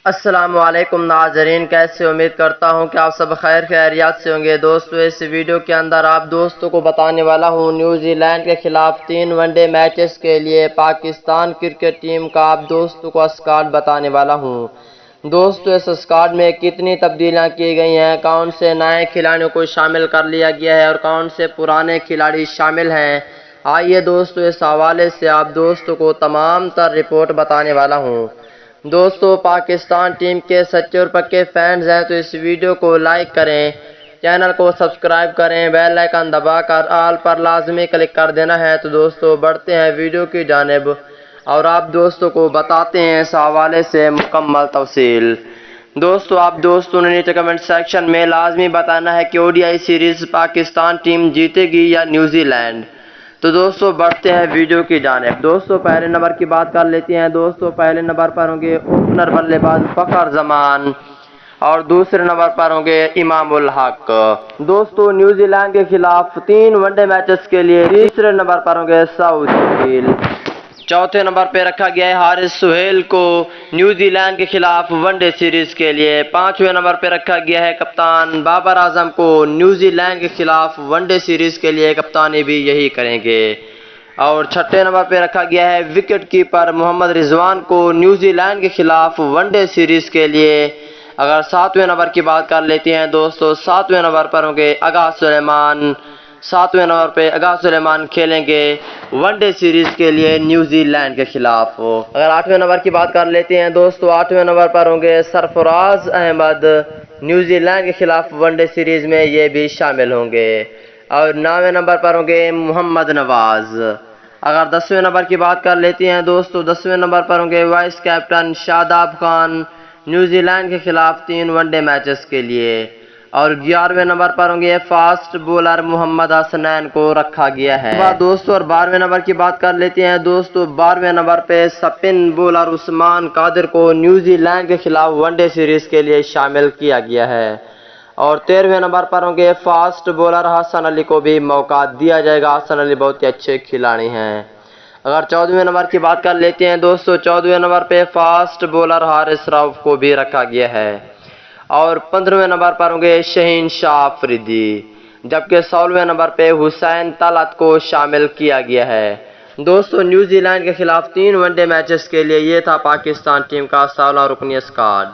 السلام علیکم ناظرین، کیسے؟ امید کرتا ہوں کہ آپ سب خیر خیریات سے ہوں گے۔ دوستو اس ویڈیو کے اندر آپ دوستوں کو بتانے والا ہوں نیوزی لینڈ کے خلاف 3 ون ڈے میچز کے لیے پاکستان کرکٹ ٹیم کا آپ دوستوں کو اسکواڈ بتانے والا ہوں۔ دوستو اس اسکواڈ میں کتنی تبدیلیاں کی گئی ہیں، کون سے نئے کھلاڑیوں کو شامل کر لیا گیا ہے اور کون سے پرانے کھلاڑی شامل ہیں، آئیے دوستو اس حوالے سے آپ دوستوں کو تمام تر رپورٹ بتانے والا ہوں۔ دوستو پاکستان ٹیم کے سچے اور پکے فینز ہیں تو اس ویڈیو کو لائک کریں، چینل کو سبسکرائب کریں، بیل آئیکن دبا کر آل پر لازمی کلک کر دینا ہے۔ تو دوستو بڑھتے ہیں ویڈیو کی جانب اور آپ دوستوں کو بتاتے ہیں اس حوالے سے مکمل تفصیل۔ دوستو آپ دوستوں نے نیچے کمنٹ سیکشن میں لازمی بتانا ہے کہ ODI سیریز پاکستان ٹیم جیتے گی یا نیوزی لینڈ۔ تو دوستو بڑھتے ہیں ویڈیو کی جانب۔ دوستو پہلے نمبر کی بات کر لیتے ہیں۔ دوستو پہلے نمبر پر ہوں گے اوپنر بلے باز فخر زمان اور دوسرے نمبر پر ہوں گے امام الحق۔ دوستو نیوزی لینڈ کے خلاف 3 ون ڈے میچز کے لیے تیسرے نمبر پر ہوں گے سعودی۔ چوتھے نمبر پہ رکھا گیا ہے حارث سہیل کو نیوزی لینڈ کے خلاف ون ڈے سیریز کے لیے۔ پانچویں نمبر پہ رکھا گیا ہے کپتان بابر اعظم کو نیوزی لینڈ کے خلاف ون ڈے سیریز کے لیے، کپتانی بھی یہی کریں گے۔ اور چھٹے نمبر پہ رکھا گیا ہے وکٹ کیپر محمد رضوان کو نیوزی لینڈ کے خلاف ون ڈے سیریز کے لیے۔ اگر ساتویں نمبر کی بات کر لیتے ہیں دوستو، ساتویں نمبر پر ہوں گے آغا سلیمان۔ ساتویں نمبر پہ آغا سلیمان کھیلیں گے ون ڈے سیریز کے لیے نیوزی لینڈ کے خلاف۔ اگر آٹھویں نمبر کی بات کر لیتے ہیں دوستو، آٹھویں نمبر پر ہوں گے سرفراز احمد، نیوزی لینڈ کے خلاف ون ڈے سیریز میں یہ بھی شامل ہوں گے۔ اور نویں نمبر پر ہوں گے محمد نواز۔ اگر 10ویں نمبر کی بات کر لیتے ہیں دوستو، 10ویں نمبر پر ہوں گے voice captain Shadab Khan, New Zealand کے خلاف 3 ون ڈے میچز کے لیے۔ اور 11ویں نمبر پر ہوں گے فاسٹ بولر محمد حسنین کو رکھا گیا ہے۔ دوستو اور 12ویں نمبر کی بات کر لیتے ہیں دوستو، 12ویں نمبر پہ سپن بولر عثمان قادر کو نیوزی لینڈ کے خلاف ون ڈے سیریز کے لیے شامل کیا گیا ہے۔ اور 13ویں نمبر پر ہوں گے فاسٹ بولر حسن علی کو بھی موقع دیا جائے گا۔ حسن علی بہت ہی اچھے کھلاڑی ہیں۔ اگر 14ویں نمبر کی بات کر لیتے ہیں دوستو، 14ویں نمبر پہ فاسٹ بولر حارث رؤف کو بھی رکھا گیا ہے۔ اور 15ویں نمبر پر ہوں گے شہین شاہ افریدی، جبکہ 16ویں نمبر پہ حسین طلعت کو شامل کیا گیا ہے۔ دوستو نیوزی لینڈ کے خلاف 3 ون ڈے میچز کے لیے یہ تھا پاکستان ٹیم کا 16 رکنی اسکواڈ۔